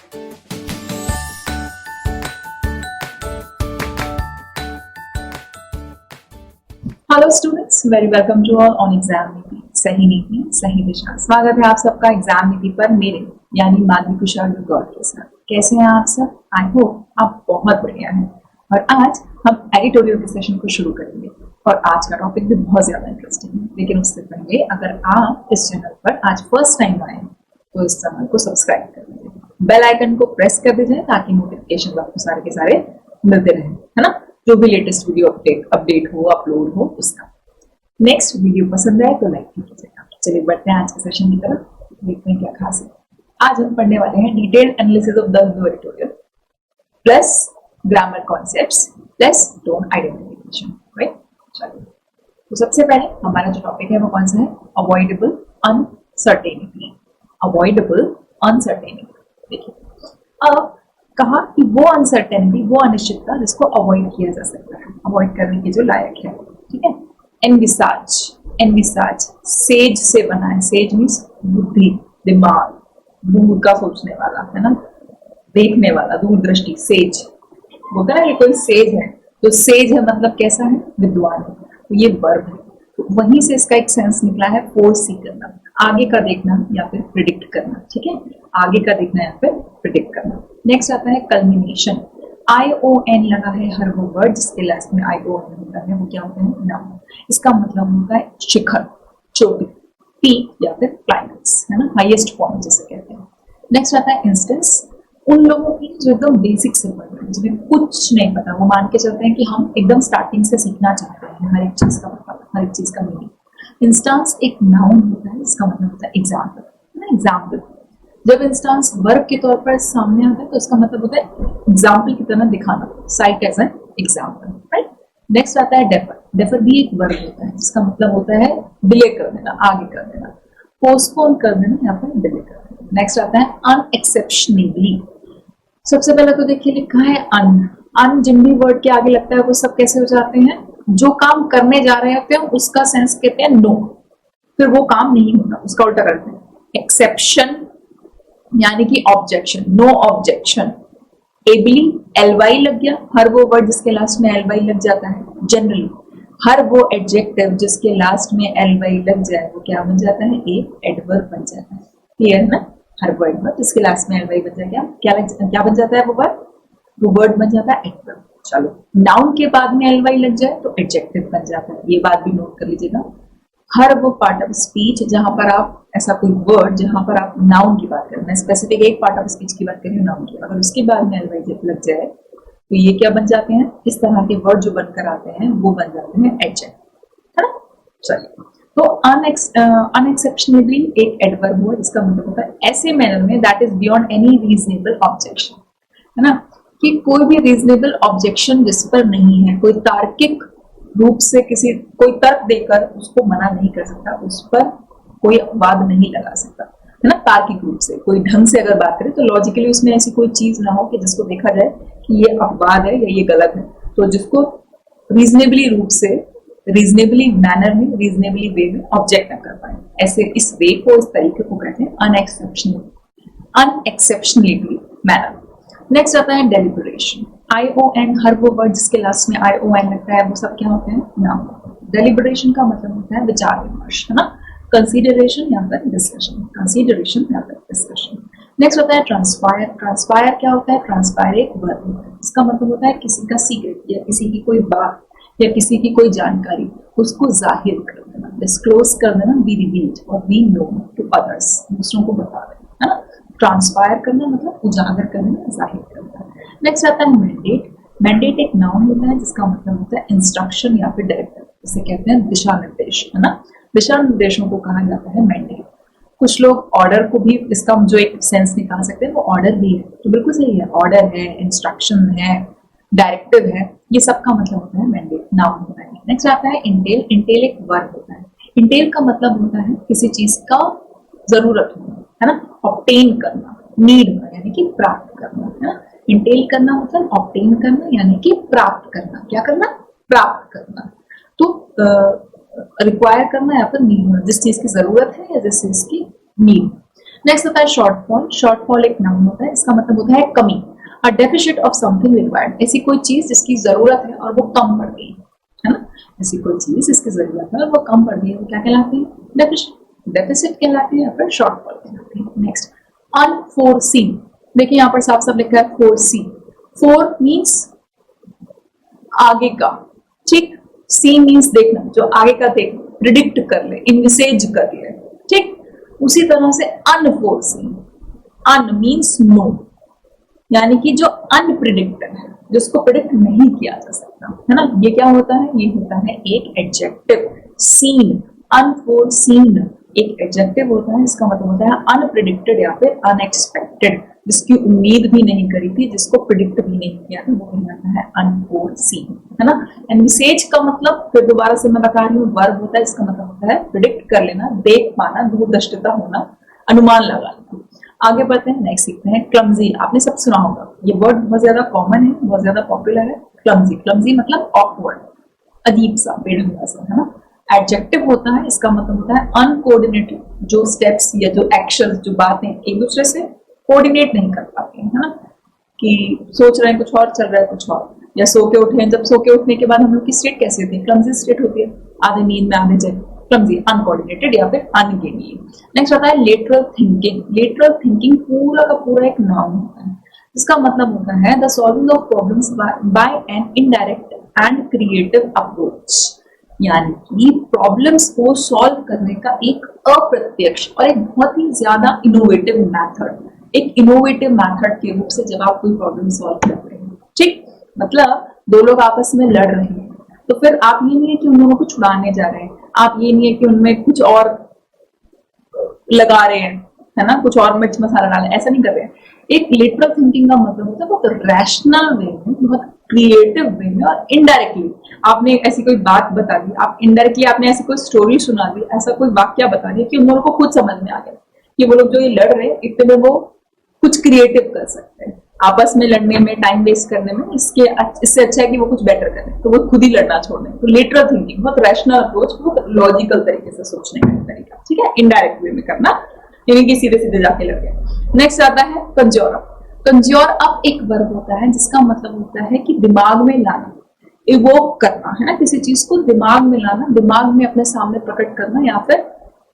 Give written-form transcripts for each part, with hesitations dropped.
Hello students, very welcome to all on exam Neeti. सही नीति सही दिशा। स्वागत है आप सबका एग्जाम नीति पर मेरे यानी माधवी कुशल गौर के साथ। कैसे हैं आप सब? आई होप आप बहुत बढ़िया हैं। और आज हम एडिटोरियल के सेशन को शुरू करेंगे और आज का टॉपिक भी बहुत ज्यादा इंटरेस्टिंग है। लेकिन उससे पहले अगर आप इस चैनल पर आज फर्स्ट टाइम आए हैं तो इस चैनल को सब्सक्राइब कर दीजिए, बेल आइकन को प्रेस कर दीजिए ताकि नोटिफिकेशन आपको सारे के सारे मिलते रहे, है ना, जो भी लेटेस्ट वीडियो अपडेट हो, अपलोड हो उसका। नेक्स्ट वीडियो पसंद आए तो लाइक कीजिएगा। चलिए बढ़ते हैं आज के सेशन की तरफ, देखते हैं क्या खास है। आज हम पढ़ने वाले हैं detailed analysis of the Hindu editorial plus grammar concepts plus tone identification, right. चलिए, तो सबसे पहले हमारा जो टॉपिक है वो कौन सा है? Avoidable uncertainty. Avoidable uncertainty. देखिए, अब कहा कि वो अनसर्टेनिटी, वो अनिश्चितता जिसको अवॉइड किया जा सकता है, अवॉइड करने के जो लायक है, ठीक है। एनविसाज, एनविसाज सेज से बना है। सेज मीन्स बुद्धि, दिमाग, दूर का सोचने वाला, है ना, देखने वाला, दूरदृष्टि। सेज बोलता है कोई सेज है, तो सेज है मतलब कैसा है? विद्वान है। तो ये वर्ब है, तो वहीं से इसका एक सेंस निकला है फोरसी करना, आगे का देखना या फिर प्रिडिक्ट करना, ठीक है, आगे का देखना या फिर प्रिडिक्ट करना। नेक्स्ट आता है कल्मिनेशन। ION लगा है हर वो वर्ड जिसके लास्ट में ION होता है, वो क्या होता है? नाउन। इसका मतलब होता है शिखर, चोटी, पीक या फिर क्लाइमेक्स, है ना, हाईएस्ट पॉइंट जिसे कहते हैं। नेक्स्ट आता है इंस्टेंस। उन लोगों की जो एकदम बेसिक से पढ़ रहे हैं, जिन्हें कुछ नहीं पता, वो मान के चलते हैं कि हम एकदम स्टार्टिंग से सीखना चाहते हैं हर एक चीज का मतलब, हर एक चीज का मीनिंग। इंस्टांस एक नाउन होता है, इसका मतलब होता है एग्जाम्पल, है ना, एग्जाम्पल। जब इंस्टांस वर्ब के तौर पर सामने आता है तो इसका मतलब होता है एग्जाम्पल की तरह दिखाना, sight as an example, right. Next आता है डेफर। डेफर भी एक वर्ब होता है जिसका मतलब होता है डिले कर देना, आगे कर देना, पोस्टपोन कर देना या फिर डिले कर देना। नेक्स्ट आता है अनएक्सेप्शनेबली। सबसे पहले तो देखिए लिखा है अन जिन भी वर्ड के आगे लगता है वो सब कैसे हो जाते हैं? जो काम करने जा रहे होते हैं उसका सेंस कहते हैं नो, फिर वो काम नहीं होता, उसका उल्टा करते हैं। एक्सेप्शन यानी कि ऑब्जेक्शन, नो ऑब्जेक्शन। एबली, एलवाई लग गया हर वो वर्ड जिसके लास्ट में एलवाई लग जाता है। जनरली हर वो एडजेक्टिव जिसके लास्ट में एलवाई लग जाए वो क्या बन जाता है? एक एडवर्ब बन जाता है। क्लियर ना? हर वर्ड में जिसके लास्ट में एलवाई बन जाए क्या बन जाता है? वो वर्ड बन जाता है एडवर्ब। चलो, नाउन के बाद में एलवाई लग जाए तो एडजेक्टिव बन जाता है। ये बात भी नोट कर लीजिएगा। हर वो पार्ट ऑफ स्पीच जहां पर आप ऐसा कोई वर्ड जहां पर आप नाउन की बात करें, मैं स्पेसिफिक एक पार्ट ऑफ स्पीच की बात करी नाउन की, अगर उसके बाद में एलवाई लग जाए तो ये क्या बन जाते हैं? इस तरह के वर्ड जो बनकर आते हैं वो बन जाते हैं एडजेक्टिव, है ना। चलिए, तो अनएक्सेप्शनेबली एक एडवर्ब हुआ जिसका मतलब होता है ऐसे मैनर में that is beyond any reasonable objection, है ना, कि कोई भी रीजनेबल ऑब्जेक्शन जिस पर नहीं है, कोई तार्किक रूप से किसी कोई तर्क देकर उसको मना नहीं कर सकता, उस पर कोई अपवाद नहीं लगा सकता, है ना। तार्किक रूप से कोई ढंग से अगर बात करें तो लॉजिकली उसमें ऐसी कोई चीज ना हो कि जिसको देखा जाए कि ये अपवाद है या ये गलत है, तो जिसको रीजनेबली रूप से, रीजनेबली मैनर में, रीजनेबली वे में ऑब्जेक्ट न कर पाए, ऐसे इस वे को, इस तरीके को कहते हैं अनएक्सेप्शनली मैनर। नेक्स्ट आता है डेलिबरेशन। ION हर वो वर्ड जिसके लास्ट में ION लगता है वो सब क्या होते हैं? नाउन। डेलिबरेशन का मतलब होता है विचार विमर्श, है ना, कंसीडरेशन या फिर डिस्कशन, कंसीडरेशन या फिर डिस्कशन। नेक्स्ट होता है ट्रांसफायर। ट्रांसफायर क्या होता है? ट्रांसफायर एक वर्ड होता है, इसका मतलब होता है किसी का सीक्रेट या किसी की कोई बात या किसी की कोई जानकारी उसको जाहिर कर देना, डिस्क्लोज कर देना, बी रिवील्ड और बी नोन टू अदर्स, दूसरों को बता देना, है ना। ट्रांसफायर करना मतलब उजागर करना, जाहिर करना। नेक्स्ट आता है मैंडेट। मैंडेट एक नाउन होता है जिसका मतलब होता है इंस्ट्रक्शन या फिर डायरेक्टिव, जिसे कहते हैं दिशा निर्देश, है ना। दिशा निर्देशों को कहा जाता है मैंडेट। कुछ लोग ऑर्डर को भी इसका जो एक सेंस निकाल सकते हैं वो ऑर्डर भी है, तो बिल्कुल सही है, ऑर्डर है, इंस्ट्रक्शन है, डायरेक्टिव है, ये सब का मतलब होता है मैंडेट, नाउन होता है। नेक्स्ट आता है इंटेल। इंटेल एक वर्ब होता है। इंटेल का मतलब होता है किसी चीज का जरूरत होना, है ना, ऑब्टेन करना, नीड होना यानी कि प्राप्त करना, है ना। इंटेल करना मतलब ऑब्टेन करना यानी कि प्राप्त करना। क्या करना? प्राप्त करना। तो रिक्वायर करना या फिर नीड होना, जिस चीज की जरूरत है या जिस चीज की नीड। नेक्स्ट होता है शॉर्टफॉल। शॉर्टफॉल एक नाउन होता है, इसका मतलब होता है कमी। अ डेफिसिट ऑफ समथिंग रिक्वायर्ड, ऐसी कोई चीज जिसकी जरूरत है और वो कम पड़ गई है ना, ऐसी कोई चीज जिसकी जरूरत है और वो कम पड़ गई है, वो क्या कहलाती है? डेफिसिट। डेफिसिट कहलाती है या फिर शॉर्टफॉल कहलाती है। नेक्स्ट अनफोर्सीन, देखिए यहाँ पर साफ साफ लिखा है फोरसी। फोर मीन्स आगे का, ठीक। सी मीन्स देखना, जो आगे का देख, प्रिडिक्ट कर ले, इनविसेज कर ले, ठीक। उसी तरह से अनफोर्सीन, अन मीन्स नो, यानी कि जो अनप्रिडिक्टेड है, जिसको प्रिडिक्ट नहीं किया जा सकता है ना, ये क्या होता है? ये होता है एक एडजेक्टिव। सीन, अनफोर्सीन एक एडजेक्टिव होता है, इसका मतलब होता है अनप्रिडिक्टेड या फिर अनएक्सपेक्टेड, जिसकी उम्मीद भी नहीं करी थी, जिसको प्रिडिक्ट भी नहीं किया था, वो कहलाता है अनफोर्सीन, है ना। एनविसेज का मतलब फिर दोबारा से मैं बता रही हूँ, वर्ब होता है, इसका मतलब होता है प्रिडिक्ट कर लेना, देख पाना, दूरदृष्टता होना, अनुमान लगाना। आगे बढ़ते हैं, नेक्स्ट सीखते हैं क्लमजी। आपने सब सुना होगा, ये वर्ड बहुत ज्यादा कॉमन है, बहुत ज्यादा पॉपुलर है। क्लमजी, क्लमजी मतलब ऑकवर्ड, अजीब सा, बेढंगा सा, है ना। एडजेक्टिव होता है, इसका मतलब होता है अनकोऑर्डिनेटेड, जो स्टेप्स या जो एक्शंस, जो बातें एक दूसरे से कोऑर्डिनेट नहीं कर पाते हैं, है ना, कि सोच रहे हैं कुछ और, चल रहा है कुछ और, या सो के उठे हैं, जब सो के उठने के बाद हम लोग की स्टेट कैसी होती है? क्लमजी स्टेट होती है, आधे नींद में आधे जग, क्लमजी, अनकोऑर्डिनेटेड या फिर अनगेनली। नेक्स्ट आता है लेटरल थिंकिंग। लेटरल थिंकिंग पूरा का पूरा एक नाउन होता है, इसका मतलब होता है the solving of problems bye an indirect and creative approach, यानी कि प्रॉब्लम्स को सॉल्व करने का एक अप्रत्यक्ष और एक बहुत ही ज्यादा इनोवेटिव मेथड, एक इनोवेटिव मेथड के रूप से जब आप कोई प्रॉब्लम सॉल्व कर रहे हैं, ठीक। मतलब दो लोग आपस में लड़ रहे हैं, तो फिर आप ये नहीं है कि उन दोनों को छुड़ाने जा रहे हैं, आप ये नहीं है कि उनमें कुछ और लगा रहे हैं, है ना, कुछ और मिर्च मसाला डाले, ऐसा नहीं कर रहे हैं। एक लिटरल थिंकिंग का मतलब होता है बहुत रैशनल वे में, बहुत क्रिएटिव वे में और इनडायरेक्टली आपने ऐसी कोई बात बता दी, आप इनडायरेक्टली आपने ऐसी कोई स्टोरी सुना दी, ऐसा कोई वाक्य बता दिया कि उन लोगों को खुद समझ में आ गया कि वो लोग जो ये लड़ रहे हैं, इतने में वो कुछ क्रिएटिव कर सकते हैं। आपस में लड़ने में, टाइम वेस्ट करने में इससे अच्छा है कि वो कुछ बेटर करें, तो वो खुद ही लड़ना छोड़ दें। तो लिटरल थिंकिंग बहुत रैशनल अप्रोच, बहुत लॉजिकल तरीके से सोचने का तरीका, ठीक है, इनडायरेक्ट वे में करना, यानी कि सीधे सीधे जाके लड़ गए। नेक्स्ट आता है कंज्योर अप। कंज्योर अप एक वर्ब होता है जिसका मतलब होता है कि दिमाग में लाना, इवोक करना, है ना, किसी चीज को दिमाग में लाना, दिमाग में अपने सामने प्रकट करना या फिर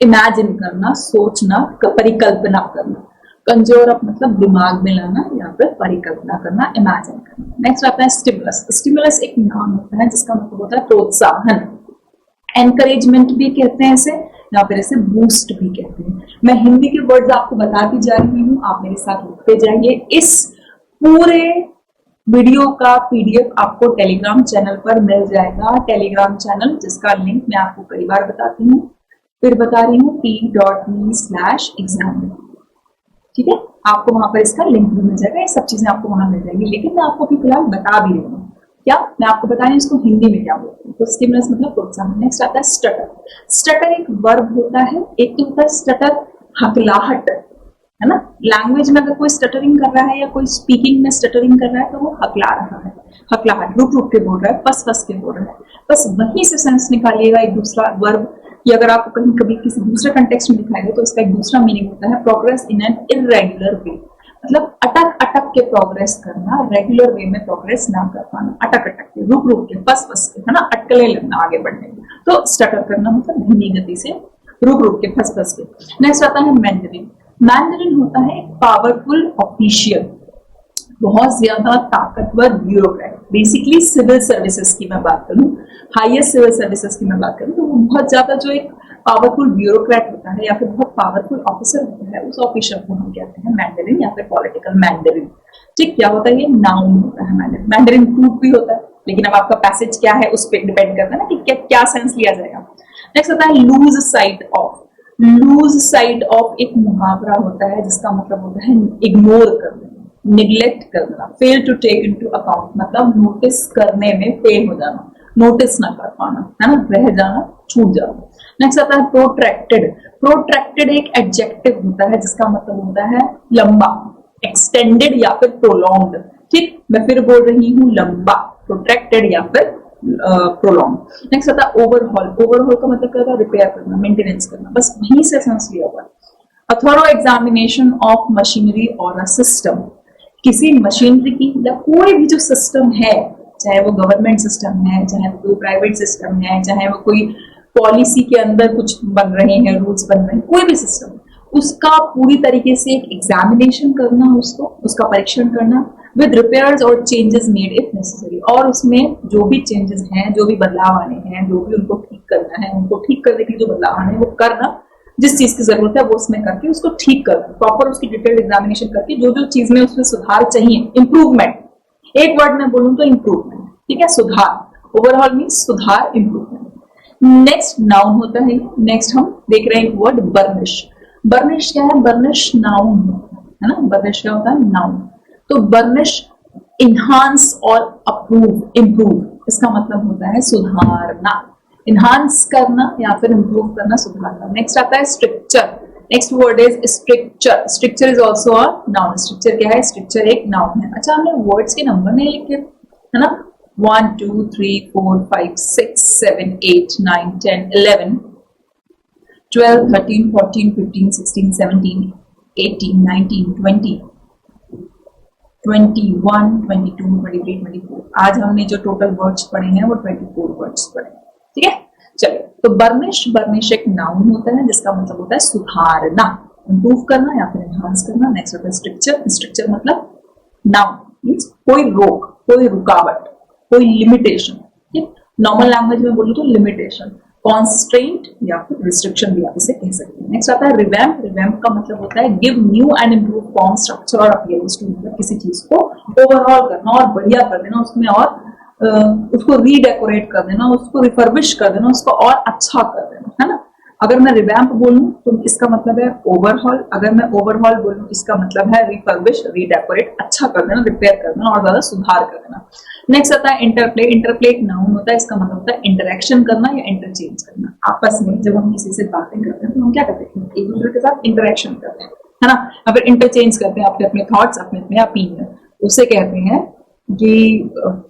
इमेजिन करना, सोचना, परिकल्पना करना। कंज्योर अप मतलब दिमाग में लाना या फिर परिकल्पना करना, इमेजिन करना। नेक्स्ट आता है स्टिमुलस। स्टिमुलस एक नाम होता है जिसका मतलब होता है प्रोत्साहन, एनकरेजमेंट भी कहते हैं इसे, या फिर इसे बूस्ट भी कहते हैं। मैं हिंदी के वर्ड्स आपको बताती जा रही हूँ, आप मेरे साथ लिखते जाइए। इस पूरे वीडियो का पीडीएफ आपको टेलीग्राम चैनल पर मिल जाएगा, टेलीग्राम चैनल जिसका लिंक मैं आपको कई बार बताती हूँ, फिर बता रही हूँ t.me/exam, ठीक है, आपको वहां पर इसका लिंक भी मिल जाएगा, ये सब चीजें आपको वहां मिल जाएगी। लेकिन मैं आपको अभी फिलहाल बता भी रही हूँ, क्या मैं आपको बता रही हूँ इसको हिंदी में क्या बोलते हैं। तो स्टिमुलस मतलब प्रोत्साहन। नेक्स्ट आता है स्टटर। स्टटर एक वर्ब होता है, एक तो होता है स्टटर हकलाहट, है ना, लैंग्वेज में अगर कोई स्टटरिंग कर रहा है या कोई स्पीकिंग में स्टटरिंग कर रहा है तो वो हकला रहा है, हकलाहट, रुक रुक के बोल रहा है, फस फस के बोल रहा है, बस वहीं से सेंस निकालिएगा एक दूसरा वर्ब, कि अगर आपको कहीं कभी किसी दूसरे कंटेक्स्ट में दिखाएगा तो इसका एक दूसरा मीनिंग होता है प्रोग्रेस इन एन इरेगुलर वे, मतलब अटक अटक के प्रोग्रेस करना, रेगुलर वे में प्रोग्रेस ना कर पाना, अटक अटक के, रुक रुक के, फस फस के, है ना, अटकले लगना आगे बढ़ने में। तो स्टटर करना मतलब धीमी गति से, रुक रुक के, फस फस के। नेक्स्ट आता है मैंडरिन। मैंडरिन होता है एक पावरफुल ऑफिशियल, बहुत ज्यादा ताकतवर ब्यूरोक्रेट, बेसिकली सिविल सर्विसेज की मैं बात करूं, हाईएस्ट सिविल सर्विसेज की मैं बात करूं, तो वो बहुत ज्यादा जो एक पावरफुल ब्यूरोक्रेट होता है या फिर बहुत पावरफुल ऑफिसर होता है, उस ऑफिसर को हम कहते हैं मैंडरिन या फिर पॉलिटिकल मैंडरिन। ठीक, क्या होता है, ये नाउन होता है मैंडरिन। मैंडरिन ट्रूथ भी होता है, लेकिन अब आपका पैसेज क्या है उस पर डिपेंड करता है ना कि क्या सेंस लिया जाएगा। नेक्स्ट होता है lose sight of. Lose sight of एक मुहावरा होता है जिसका मतलब होता है इग्नोर करना, निग्लेक्ट करना, fail to take into account, मतलब नोटिस करने में फेल हो जाना, नोटिस ना कर पाना, है ना, रह जाना, छूट जाना। नेक्स्ट आता है प्रोट्रैक्टेड। प्रोट्रैक्टेड एक एडजेक्टिव होता है जिसका मतलब होता है लंबा, एक्सटेंडेड या फिर प्रोलॉन्ग्ड। ठीक, मैं फिर बोल रही हूँ लंबा, प्रोट्रैक्टेड या फिर प्रोलॉन्ग। नेक्स्ट आता है ओवरहॉल। ओवरहॉल का मतलब क्या होता है, रिपेयर करना, मेंटेनेंस करना, बस वहीं से सेंस लिया हुआ है। A thorough examination of machinery or a system, किसी मशीनरी की या कोई भी जो सिस्टम है, चाहे वो गवर्नमेंट सिस्टम है, चाहे वो कोई प्राइवेट सिस्टम है, चाहे वो कोई पॉलिसी के अंदर कुछ बन रहे हैं, रूल्स बन रहे हैं, कोई भी सिस्टम, उसका पूरी तरीके से एक एग्जामिनेशन करना, उसका परीक्षण करना विद रिपेयर्स और चेंजेस मेड इफ नेसेसरी, और उसमें जो भी चेंजेस हैं, जो भी बदलाव आने हैं, जो भी उनको ठीक करना है, उनको ठीक करने के लिए जो बदलाव आने हैं वो करना, जिस चीज की जरूरत है वो उसमें करके उसको ठीक करना, प्रॉपर उसकी डिटेल्ड एग्जामिनेशन करके जो जो चीज में उसमें सुधार चाहिए, इंप्रूवमेंट, एक वर्ड में बोलूं तो इंप्रूवमेंट, ठीक है, सुधार, ओवरऑल मीन सुधार, इंप्रूवमेंट। नेक्स्ट नाउन होता है। नेक्स्ट हम देख रहे हैं एक वर्ड बर्निश। बर्निश क्या है? बर्निश नाउन है ना, बर्निश क्या होता है? नाउन। तो बर्निश इन्हांस और अप्रूव, इम्प्रूव, इसका मतलब होता है सुधारना, इन्हांस करना या फिर इम्प्रूव करना, सुधारना। नेक्स्ट आता है stricture. Next word is stricture. Stricture is also a noun. Stricture क्या है? स्ट्रिक्चर एक नाउन है। अच्छा, हमने वर्ड्स के नंबर नहीं लिखे है ना, 1 2 3 4 5 6 7 8 9 10 11 12 13 14 15 16 17 18 19 20 21 22 23 24। आज हमने जो टोटल वर्ड्स पढ़े हैं वो 24 वर्ड्स पढ़े, ठीक है। चलिए, तो बर्निश एक नाउन होता है जिसका मतलब होता है सुधारना, इंप्रूव करना या फिर एनहांस करना। नेक्स्ट होता है स्ट्रिक्चर। स्ट्रिक्चर मतलब नाउन मींस कोई रोक, कोई रुकावट, कोई लिमिटेशन, ठीक। नॉर्मल लैंग्वेज में बोलूं तो लिमिटेशन, कॉन्स्ट्रेंट या फिर रिस्ट्रिक्शन भी आप इसे कह सकते हैं। नेक्स्ट आता है रिवैम्प। रिवैम्प का मतलब होता है give new and improve form, structure और अपीयरेंस टू, मतलब किसी चीज को ओवरऑल करना और बढ़िया कर देना, उसमें और उसको रीडेकोरेट कर देना, उसको रिफर्बिश कर देना, उसको और अच्छा कर देना, है ना। अगर मैं रिवैम्प बोलूं तो इसका मतलब है ओवरहॉल, अगर मैं ओवरहॉल बोलूं इसका मतलब है रिफर्बिश, रीडेकोरेट, अच्छा कर देना, रिपेयर कर देना और ज्यादा सुधार कर देना। नेक्स्ट आता है इंटरप्ले। इंटरप्ले एक नाउन होता है, इसका मतलब होता है इंटरेक्शन करना या इंटरचेंज करना। आपस में जब हम किसी से बातें करते हैं तो हम क्या करते हैं? एक दूसरे के साथ इंटरेक्शन करते हैं, है ना, या फिर इंटरचेंज करते हैं अपने अपने थॉट्स, अपने अपने ओपिनियन, उसे कहते हैं कि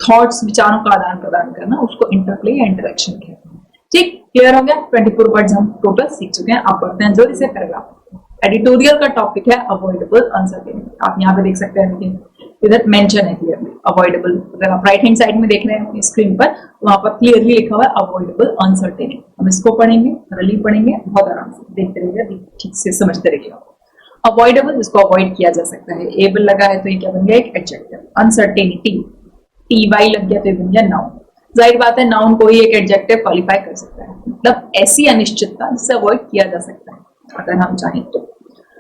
थॉट्स, विचारों का आदान प्रदान करना, उसको इंटरप्ले या इंटरेक्शन कहते हैं। ठीक, क्लियर हो गया? 24 वर्ड्स हम टोटल सीख चुके हैं। आप पढ़ते हैं जल्दी से पैराग्राफ। एडिटोरियल का टॉपिक है अवॉइडेबल अनसर्टेनिटी। आप यहाँ पे देख सकते हैं, लेकिन इधर मेंशन है क्लियरली अवॉइडेबल। अगर आप राइट हैंड साइड में देख रहे हैं अपनी स्क्रीन पर, तो वहां पर क्लियरली लिखा हुआ है अवॉइडेबल अनसर्टेनिटी। हम इसको पढ़ेंगे, रली पढ़ेंगे, बहुत आराम से देखते रहिएगा, ठीक से समझते रहिएगा। अवॉइडेबल, जिसको अवॉइड किया जा सकता है, एबल लगा है तो ये क्या बन गया? एक एडजेक्टिव। अनसर्टेनिटी, टी-वाई लग गया तो ये बन गया नाउन। जाहिर बात है नाउन को ही एक एडजेक्टिव क्वालिफाई कर सकता है, मतलब ऐसी अनिश्चितता जिससे अवॉइड किया जा सकता है अगर हम चाहें तो।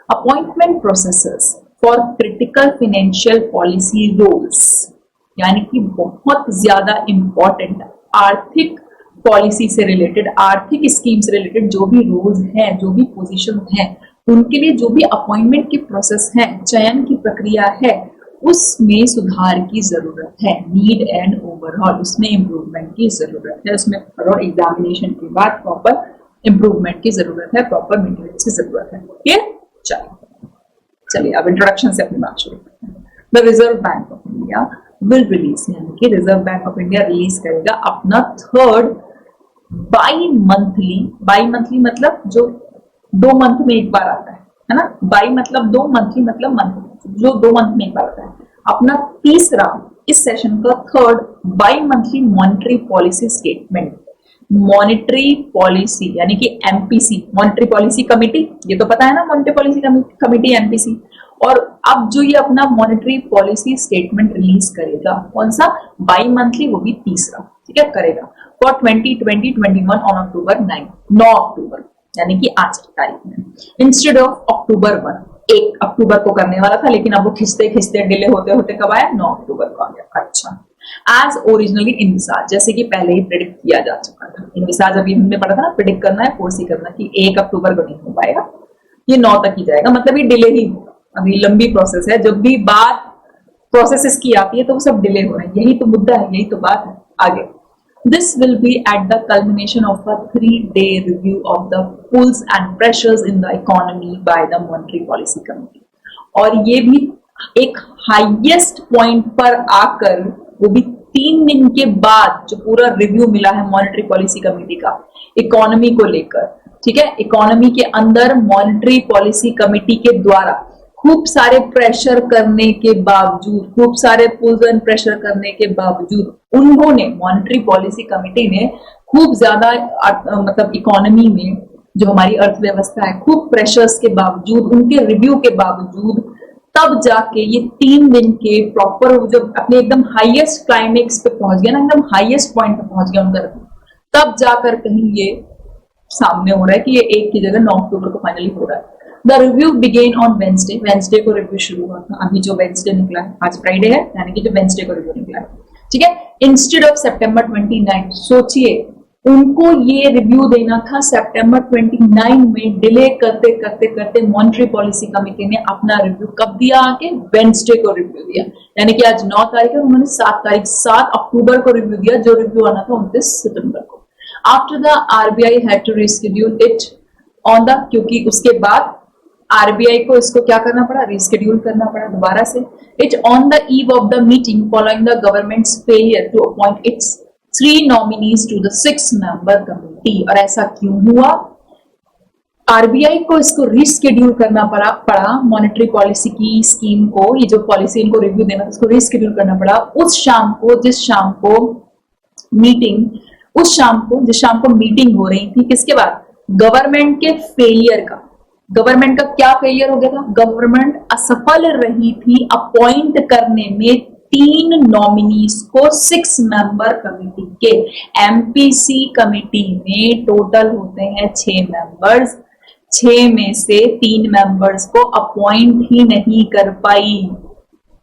Appointment processes for critical financial policy roles, यानी कि बहुत ज्यादा इंपॉर्टेंट आर्थिक पॉलिसी से रिलेटेड, आर्थिक स्कीम से रिलेटेड जो भी रोल्स हैं, जो भी पोजीशन हैं, उनके लिए जो भी अपॉइंटमेंट की प्रोसेस है, चयन की प्रक्रिया है, उसमें सुधार की जरूरत है। नीड एंड ओवरऑल, उसमें इंप्रूवमेंट की जरूरत है, उसमें थोड़ा एग्जामिनेशन के बाद प्रॉपर इंप्रूवमेंट की जरूरत है, प्रॉपर मेंटेनेंस की जरूरत है। क्लियर? चलिए अब इंट्रोडक्शन से अपनी बात शुरू करते हैं। The reserve bank of India will release, यानी कि reserve bank of India release करेगा अपना थर्ड बाई मंथली मतलब जो 2 मंथ में एक बार आता है ना, बाई मतलब 2, मंथली मतलब मंथ, जो 2 मंथ में एक बार आता है, अपना तीसरा इस सेशन का third by monthly monetary policy statement. Monetary policy यानी कि एमपीसी, मॉनेटरी पॉलिसी कमिटी, ये तो पता है ना, मॉनेटरी पॉलिसी कमिटी एमपीसी। और अब जो ये अपना मॉनेटरी पॉलिसी स्टेटमेंट रिलीज करेगा, कौन सा? बाई मंथली, वो भी तीसरा, ठीक है, करेगा फॉर 2020-21 ऑन October 9 अक्टूबर, यानी कि आज की तारीख में, इंस्टेड ऑफ October 1, 1 अक्टूबर को करने वाला था, लेकिन अब वो खिंचते खिंचते डिले होते होते कब आया? 9 अक्टूबर को आ गया। अच्छा, एज ओरिजिनली इनविसाज, जैसे कि पहले ही प्रेडिक्ट किया जा चुका था। इनविसाज अभी हमने पढ़ा था ना, प्रेडिक्ट करना है, फोर्सी करना कि 1 अक्टूबर को नहीं हो पाएगा, ये 9 तक ही जाएगा, मतलब ये डिले ही होगा। अभी लंबी प्रोसेस है, जब भी बात प्रोसेसेस की आती है तो वो सब डिले हो रहे हैं, यही तो मुद्दा है, यही तो बात है। आगे, this will be at the culmination of a 3-day review of the pulls and pressures in the economy by the monetary policy committee, और ये भी एक हाईएस्ट पॉइंट पर आकर, वो भी 3 दिन के बाद जो पूरा रिव्यू मिला है मॉनेटरी पॉलिसी कमेटी का इकोनॉमी को लेकर, ठीक है, इकोनॉमी के अंदर मॉनेटरी पॉलिसी कमेटी के द्वारा खूब सारे प्रेशर करने के बावजूद, खूब सारे पुल एंड प्रेशर करने के बावजूद उन्होंने, मॉनेटरी पॉलिसी कमेटी ने खूब ज्यादा मतलब इकोनॉमी में जो हमारी अर्थव्यवस्था है, खूब प्रेशर्स के बावजूद, उनके रिव्यू के बावजूद, तब जाके ये 3 दिन के प्रॉपर जब अपने एकदम हाईएस्ट क्लाइमेक्स पे पहुंच गया ना, एकदम हाईएस्ट पॉइंट पे पहुंच गया उनका रिव्यू, तब जाकर कहीं ये सामने हो रहा है कि ये 1 की जगह 9 अक्टूबर को फाइनली हो रहा है। The review began on Wednesday, Wednesday को रिव्यू शुरू हुआ था। अभी जो वेंसडे निकला है, आज फ्राइडे है, यानी कि जो वेंसडे को रिव्यू निकला है, ठीक है, इंस्टेड ऑफ सितंबर 29। सोचिए, उनको ये रिव्यू देना था सितंबर 29 में, डिले करते करते करते मॉनेटरी पॉलिसी कमेटी ने अपना रिव्यू कब दिया, आगे वेंसडे को रिव्यू दिया, यानी कि आज 9 तारीख है, उन्होंने 7 अक्टूबर को रिव्यू दिया, जो रिव्यू आना था 29 सितंबर को। After the RBI had to reschedule it on the, क्योंकि उसके बाद आरबीआई को इसको क्या करना पड़ा, रिशेड्यूल करना पड़ा दोबारा से। It on the eve of the meeting following the government's failure to appoint its 3 nominees to the 6-member committee। और ऐसा क्यों हुआ, आरबीआई को इसको रिशेड्यूल करना पड़ा मॉनेटरी पॉलिसी की स्कीम को, ये जो पॉलिसी इनको रिव्यू देना था उसको रिशेड्यूल करना पड़ा उस शाम को, जिस शाम को मीटिंग हो रही थी, किसके बाद, गवर्नमेंट के फेलियर का। गवर्नमेंट का क्या फेलियर हो गया था, गवर्नमेंट असफल रही थी अपॉइंट करने में 3 नॉमिनीज को 6-member कमेटी के। एमपीसी कमेटी में टोटल होते हैं 6 मेंबर्स, 6 में से 3 मेंबर्स को अपॉइंट ही नहीं कर पाई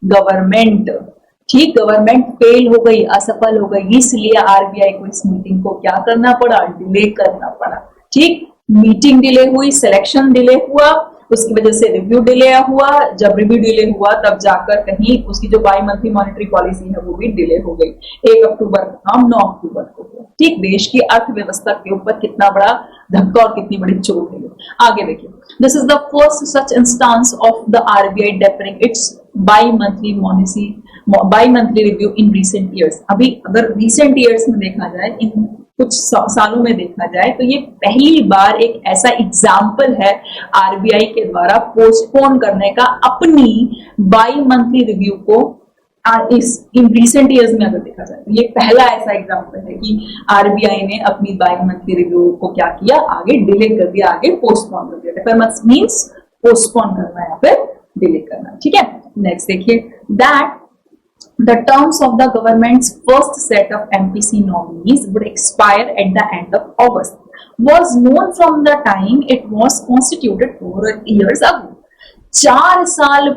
गवर्नमेंट, ठीक, गवर्नमेंट फेल हो गई, असफल हो गई, इसलिए आरबीआई को इस मीटिंग को क्या करना पड़ा, डिले करना पड़ा, ठीक, मीटिंग डिले हुई, सिलेक्शन डिले हुआ, उसकी वजह से रिव्यू डिले हुआ, जब रिव्यू डिले हुआ तब जाकर कहीं उसकी जो बाई मंथली मॉनेटरी पॉलिसी है वो भी डिले हो गई, 1 अक्टूबर का काम 9 अक्टूबर को हुआ, ठीक, देश की अर्थव्यवस्था के ऊपर कितना बड़ा धक्का और कितनी बड़ी चोट है। आगे देखिए, this is the first such instance of the RBI deferring its bi monthly review in recent years. अभी अगर रिसेंट ईयर्स में देखा जाए, इन कुछ सालों में देखा जाए, तो ये पहली बार एक ऐसा एग्जाम्पल है आरबीआई के द्वारा पोस्टपोन करने का अपनी बाई मंथली रिव्यू को। इन रिसेंट ईयर्स में अगर देखा जाए तो ये पहला ऐसा एग्जाम्पल है कि आरबीआई ने अपनी बाई मंथली रिव्यू को क्या किया, आगे डिले कर दिया, आगे पोस्टपोन कर दिया। डेफर मींस पोस्टपोन करना या फिर डिले करना, ठीक है। नेक्स्ट देखिए, that the terms of the government's first set of MPC nominees would expire at the end of August was known from the time it was constituted 4 years ago। 4 साल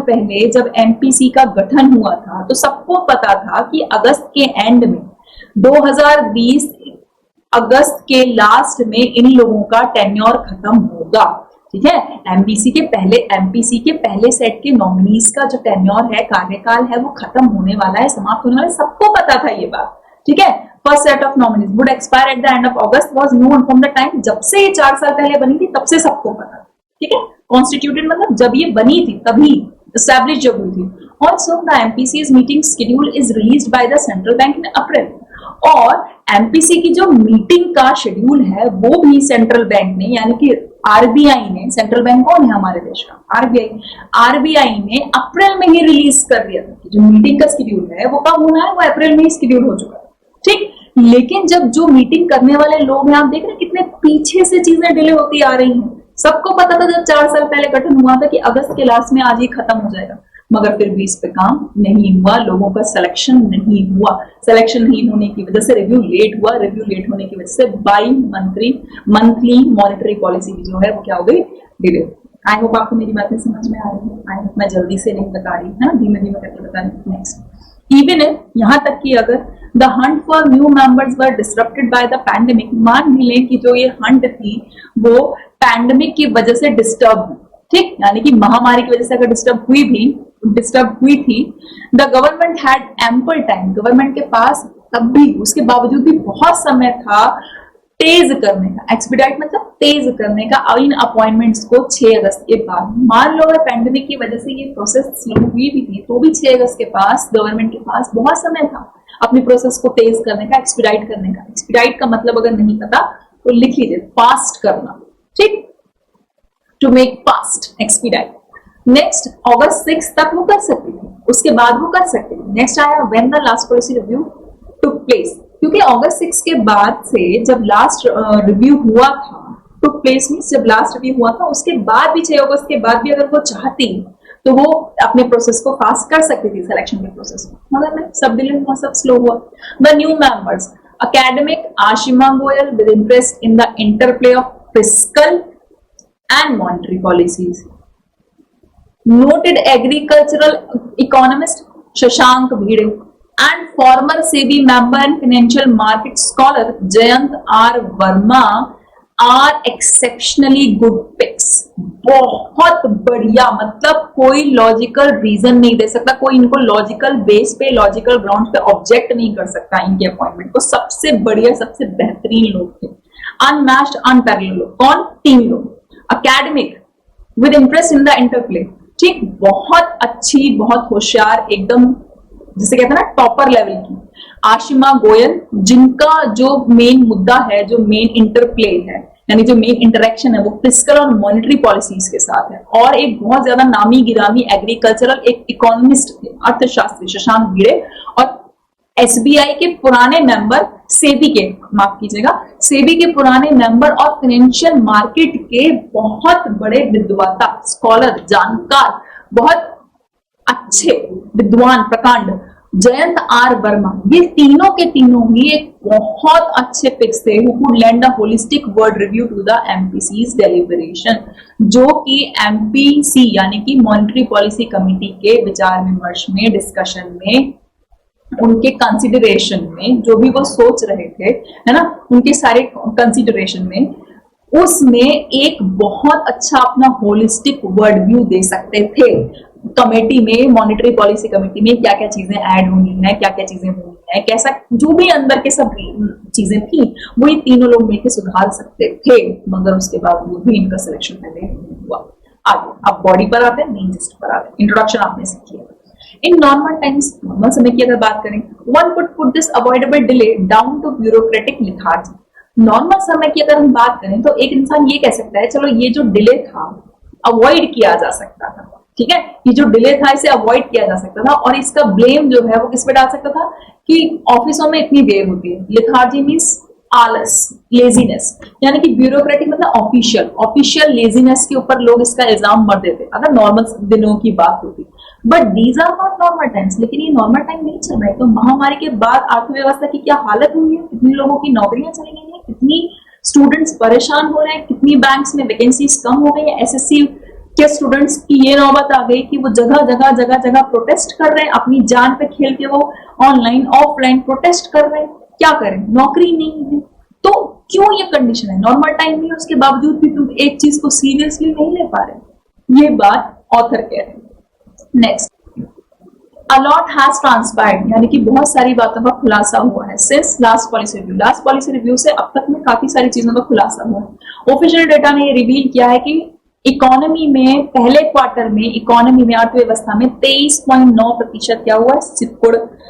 पहले जब MPC का गठन हुआ था तो सबको पता था कि अगस्त के एंड में 2020 अगस्त के लास्ट में इन लोगों का टेन्योर खत्म होगा, ठीक है। एमपीसी के पहले सेट के नॉमिनीज का जो टेन्योर है, कार्यकाल है, वो खत्म होने वाला है, समाप्त होने वाला है, सबको पता था ये बात, ठीक है। First set of nominees would expire at the end of August was known from the time, जब से ये 4 साल पहले बनी थी तब से सबको पता था, ठीक है। कॉन्स्टिट्यूटेड मतलब जब ये बनी थी तभी, एस्टैब्लिश जब हुई थी। Also the MPC's meeting schedule is released by the central bank in April, और एमपीसी की जो मीटिंग का शेड्यूल है वो भी सेंट्रल बैंक ने, यानी कि आरबीआई ने, सेंट्रल बैंक कौन है हमारे देश का, आरबीआई ने अप्रैल में ही रिलीज कर दिया था कि जो मीटिंग का शेड्यूल है वो कब होना है, वो अप्रैल में ही शेड्यूल हो चुका है, ठीक। लेकिन जब जो मीटिंग करने वाले लोग हैं, आप देख रहे हैं कितने पीछे से चीजें डिले होती आ रही हैं। सबको पता था जब 4 साल पहले गठन हुआ था कि अगस्त के लास्ट में आज ही खत्म हो जाएगा, मगर फिर भी इस पे काम नहीं हुआ, लोगों का सिलेक्शन नहीं हुआ, सिलेक्शन नहीं होने की वजह से रिव्यू लेट हुआ, रिव्यू लेट होने की वजह से बाई मंथली मॉनेटरी पॉलिसी जो है वो क्या हो गई, डिले। आई होप आपको मेरी बातें समझ में आ रही है, आई होप मैं जल्दी से नहीं बता रही, है ना, धीमे धीमे करके बता रही। नेक्स्ट, इवन इफ, यहाँ तक कि अगर the Hunt for new members were disrupted by the pandemic, मान भी लें कि जो ये हंट थी वो पैंडेमिक की वजह से डिस्टर्ब हुई, ठीक, यानी कि महामारी की वजह से अगर डिस्टर्ब हुई थी, the government had ample time, government के पास तब भी, उसके बावजूद भी बहुत समय था तेज करने का, एक्सपीडाइट मतलब तेज करने का इन अपॉइंटमेंट्स को 6 अगस्त के बाद। मान लो अगर पैंडेमिक की वजह से ये प्रोसेस स्लो हुई भी थी तो भी 6 अगस्त के पास गवर्नमेंट के पास बहुत समय था अपनी प्रोसेस को तेज करने का, एक्सपीडाइट करने का। एक्सपीडाइट का मतलब अगर नहीं पता तो लिख लीजिए फास्ट करना, ठीक, to make fast, expedite. Next August 6 तक वो कर सकती थी, उसके बाद वो कर सकती थी। नेक्स्ट आया when the last policy review took place, क्योंकि अगस्त 6 के बाद से जब लास्ट रिव्यू हुआ था, टुक प्लेस मींस जब लास्ट रिव्यू हुआ था उसके बाद भी 6 अगस्त के बाद भी अगर वो चाहती तो वो अपने प्रोसेस को फास्ट कर सकती थी, सिलेक्शन के प्रोसेस को, मगर नहीं, सब डिले हुआ, सब स्लो हुआ। The new members academic Ashima Goyal with interest in the interplay of fiscal and monetary policies. Noted agricultural economist Shashank Bhide and former SEBI member and financial market scholar Jayant R. Verma are exceptionally good picks. बहुत बढ़िया, मतलब कोई logical reason नहीं दे सकता, कोई इनको logical base पे, logical ground पे ऑब्जेक्ट नहीं कर सकता इनके अपॉइंटमेंट को। सबसे बढ़िया, सबसे बेहतरीन लोग थे, अनमैच्ड, अनपैरेलल लोग। कौन? 3 लोग। Academic with interest in the interplay, ठीक, बहुत अच्छी, बहुत होशियार, एकदम जिसे कहते हैं ना टॉपर लेवल की आशिमा गोयल, जिनका जो मेन मुद्दा है, जो मेन इंटरप्ले है, यानी जो मेन इंटरेक्शन है वो फिस्कल और मॉनेटरी पॉलिसीज के साथ है। और एक बहुत ज्यादा नामी गिरामी एग्रीकल्चरल एक इकोनॉमिस्ट थे, अर्थशास्त्री शशांक भिड़े, और एसबीआई के पुराने मेंबर, सेबी के, माफ कीजिएगा, सेबी के पुराने मेंबर और फाइनेंशियल मार्केट के बहुत बड़े विद्वता, स्कॉलर, जानकार, बहुत अच्छे विद्वान, प्रकांड जयंत आर वर्मा। ये तीनों के तीनों ही एक बहुत अच्छे पिक्स थे who could lend a holistic word review to the MPC's deliberation, जो कि MPC यानी कि मॉनेटरी पॉलिसी कमेटी के विचार विमर्श में, डिस्कशन में, उनके कंसिडरेशन में, जो भी वो सोच रहे थे, है ना, उनके सारे कंसिडरेशन में, उसमें एक बहुत अच्छा अपना होलिस्टिक वर्ड व्यू दे सकते थे। कमेटी में, मॉनेटरी पॉलिसी कमेटी में क्या क्या चीजें ऐड होनी है, क्या क्या चीजें होनी है, कैसा, जो भी अंदर के सब चीजें थी वो ये तीनों लोग मिलकर सुधार सकते थे, मगर उसके बावजूद भी इनका सिलेक्शन पहले हुआ। आगे अब बॉडी पर आते हैं, मेन जिस्ट पर आते हैं। इंट्रोडक्शन आपने सीखी है। इन नॉर्मल टाइम्स, नॉर्मल समय की अगर बात करें, one could put this avoidable delay down to bureaucratic lethargy. Normal समय की अगर हम बात करें तो एक इंसान ये कह सकता है, चलो ये जो डिले था अवॉइड किया जा सकता था, ठीक है, ये जो डिले था इसे अवॉइड किया जा सकता था, और इसका ब्लेम जो है वो किस पे डाल सकता था कि ऑफिसों में इतनी देर होती है। लिथार्जी मींस आलस, लेजीनेस, यानी कि ब्यूरोक्रेटिक मतलब ऑफिशियल लेजीनेस के ऊपर लोग इसका इल्जाम मर देते अगर नॉर्मल दिनों की बात होती। But these are not normal times, लेकिन ये नॉर्मल टाइम नहीं चल रहा है। तो महामारी के बाद अर्थव्यवस्था की क्या हालत हुई है, कितने लोगों की नौकरियां चली गई हैं, कितनी स्टूडेंट्स परेशान हो रहे हैं, कितनी बैंक्स में वैकेंसीज कम हो गई है। एसएससी के स्टूडेंट्स की ये नौबत आ गई कि वो जगह प्रोटेस्ट कर रहे हैं, अपनी जान पे खेल के वो ऑनलाइन ऑफलाइन प्रोटेस्ट कर रहे हैं। क्या करें, नौकरी नहीं है, तो क्यों ये कंडीशन है, नॉर्मल टाइम नहीं है, उसके बावजूद भी तुम एक चीज को सीरियसली नहीं ले पा रहे। ये बात ऑथर कह रहे हैं। Next, a lot has transpired, यानी कि बहुत सारी बातों का खुलासा हुआ है since last policy review। Last policy review से अब तक में काफी सारी चीजों का खुलासा हुआ है। ऑफिशियल डेटा ने ये रिवील किया है कि इकोनॉमी में, पहले क्वार्टर में इकोनॉमी में, अर्थव्यवस्था में 23.9% क्या हुआ है,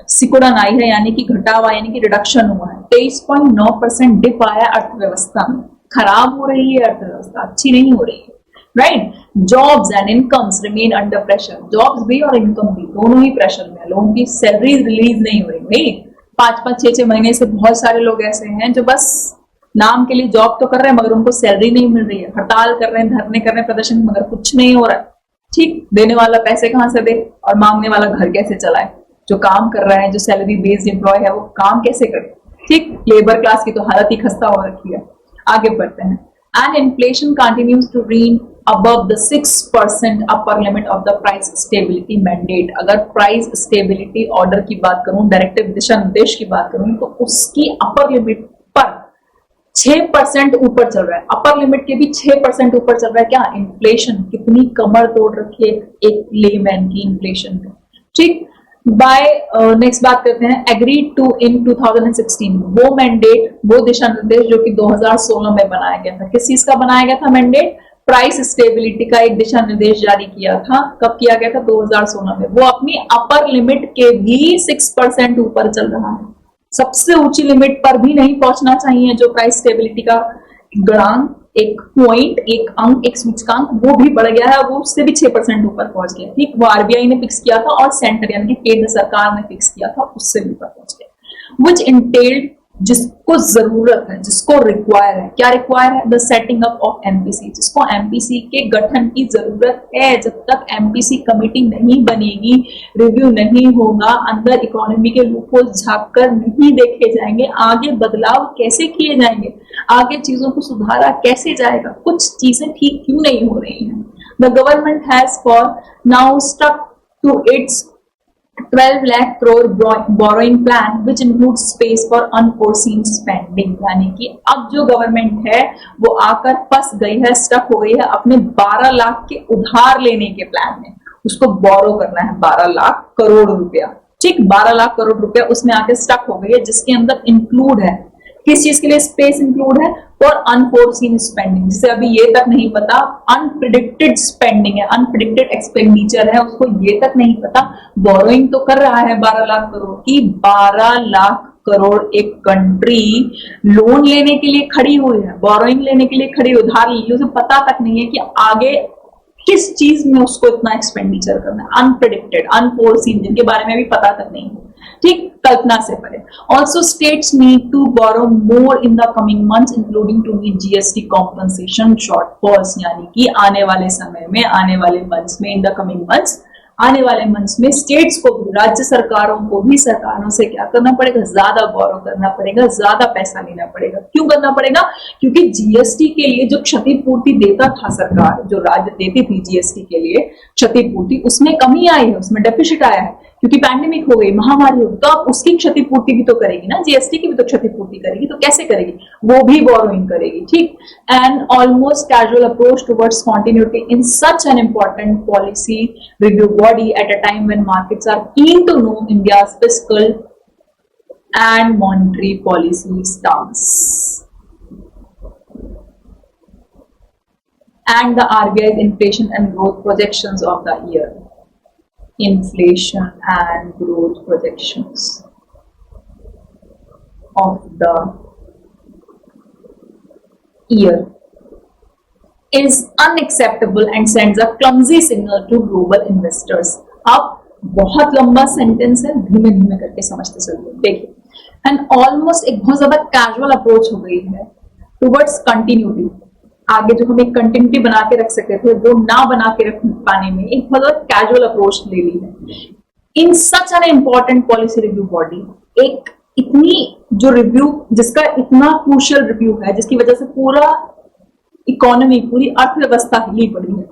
सिकुड़न आई है, यानी कि घटावा, यानी कि रिडक्शन हुआ है। 23.9% डिप आया अर्थव्यवस्था में। खराब हो रही है अर्थव्यवस्था, अच्छी नहीं हो रही है, right. Jobs and incomes remain under pressure, jobs भी और इनकम भी दोनों ही प्रेशर में है। लोगों की सैलरी रिलीज नहीं हो रही भाई, 5-5, 6-6 महीने से बहुत सारे लोग ऐसे हैं जो बस नाम के लिए जॉब तो कर रहे हैं मगर उनको सैलरी नहीं मिल रही है, हड़ताल कर रहे हैं, धरने कर रहे हैं, प्रदर्शन, मगर कुछ नहीं हो रहा है। ठीक, देने वाला पैसे कहां से दे और मांगने वाला घर कैसे चलाए। जो काम कर रहा है, जो सैलरी बेस्ड एम्प्लॉय है, वो काम कैसे करे। ठीक, लेबर क्लास की तो हालत ही खस्ता हो रखी है। आगे बढ़ते हैं। And inflation continues to reign above the 6% upper limit of the price stability mandate। अगर प्राइस स्टेबिलिटी ऑर्डर की बात करूं, डायरेक्टिव दिशा निर्देश की बात करूं, तो उसकी अपर लिमिट पर 6% ऊपर चल रहा है। अपर लिमिट के भी 6% ऊपर चल रहा है। क्या इन्फ्लेशन, कितनी कमर तोड़ रखी है एक लेमैन की इन्फ्लेशन में। ठीक, बाय नेक्स्ट बात करते हैं, एग्रीड टू इन 2016, वो मैंडेट, वो दिशा निर्देश जो कि 2016 में बनाया गया था। किस चीज का बनाया गया था मैंडेट? प्राइस स्टेबिलिटी का एक दिशा निर्देश जारी किया था। कब किया गया था? 2016 में। वो अपनी अपर लिमिट के भी 6% ऊपर चल रहा है। सबसे ऊंची लिमिट पर भी नहीं पहुंचना चाहिए, जो प्राइस स्टेबिलिटी का गणांक, एक पॉइंट, एक अंक, एक सूचकांक, वो भी बढ़ गया है, वो उससे भी 6% ऊपर पहुंच गया। ठीक, वो आरबीआई ने फिक्स किया था और सेंटर यानी कि केंद्र सरकार ने फिक्स किया था, उससे भी ऊपर पहुंच गया। विच इंटेल्ड, जिसको जरूरत है, जिसको रिक्वायर है, क्या रिक्वायर है? The setting up of MPC, जिसको एमपीसी के गठन की जरूरत है। जब तक एमपीसी कमेटी नहीं बनेगी, रिव्यू नहीं होगा, अंदर इकोनॉमी के लूपहोल झांक कर नहीं देखे जाएंगे, आगे बदलाव कैसे किए जाएंगे, आगे चीजों को सुधारा कैसे जाएगा, कुछ चीजें ठीक क्यों नहीं हो रही हैं। The government has for now stuck to its 12 lakh crore borrowing plan which includes space for unforeseen spending, यानी कि अब जो गवर्नमेंट है वो आकर फंस गई है, स्टक हो गई है अपने 12 लाख के उधार लेने के प्लान में। उसको बोरो करना है 12 लाख करोड़ रुपया, ठीक, 12 लाख करोड़ रुपया उसमें आके स्टक हो गई है, जिसके अंदर इंक्लूड है, किस चीज के लिए स्पेस इंक्लूड है? फॉर अनफोर्सीन स्पेंडिंग, जिसे अभी ये तक नहीं पता, अनप्रिडिक्टेड स्पेंडिंग है, अनप्रिडिक्टेड एक्सपेंडिचर है, उसको ये तक नहीं पता। बोरोइंग तो कर रहा है 12 लाख करोड़ की, 12 लाख करोड़ एक कंट्री लोन लेने के लिए खड़ी हुई है, बोरोइंग लेने के लिए खड़ी, उधार ले, उसे पता तक नहीं है कि आगे किस चीज में उसको इतना एक्सपेंडिचर करना है। अनप्रिडिक्टेड, अनफोर्सीन, जिनके बारे में भी पता तक नहीं है, ठीक, कल्पना से परे। Also states need to borrow more in the coming months including to meet GST compensation shortfalls, यानी कि आने वाले समय में, आने वाले मंथ्स में, इन द कमिंग मंथ्स, आने वाले मंथ्स में स्टेट्स को भी, राज्य सरकारों को भी, सरकारों से क्या करना पड़ेगा? ज्यादा बोरो करना पड़ेगा, ज्यादा पैसा लेना पड़ेगा। क्यों करना पड़ेगा? क्योंकि जीएसटी के लिए जो क्षतिपूर्ति देता था सरकार, जो राज्य देती थी जीएसटी के लिए क्षतिपूर्ति, उसमें कमी आई है, उसमें डेफिसिट आया है, क्योंकि पैंडेमिक हो गई, महामारी हो गई, तो अब उसकी क्षतिपूर्ति भी तो करेगी ना, जीएसटी की भी तो क्षतिपूर्ति करेगी, तो कैसे करेगी? वो भी बोरोइंग करेगी, ठीक। And almost casual approach towards continuity in such an important policy review body at a time when markets are keen to know India's fiscal and monetary policy stance and the RBI's inflation and growth projections of the year. Inflation and growth projections of the year is unacceptable and sends a clumsy signal to global investors. अब बहुत लंबा sentence है, धीमे धीमे करके समझते चलिए। देखिए, एंड ऑलमोस्ट एक बहुत ज्यादा कैजुअल अप्रोच हो गई है टुवर्ड्स कंटिन्यूटी। आगे जो हम एक कंटिन्यूटी बना के रख सकते थे, वो ना बना के रख पाने में एक बहुत कैजुअल अप्रोच ले ली है। In such an important policy review body, एक इतनी जो रिव्यू, जिसका इतना क्रूशियल रिव्यू है, जिसकी वजह से पूरा इकोनॉमी, पूरी अर्थव्यवस्था हिली पड़ी है,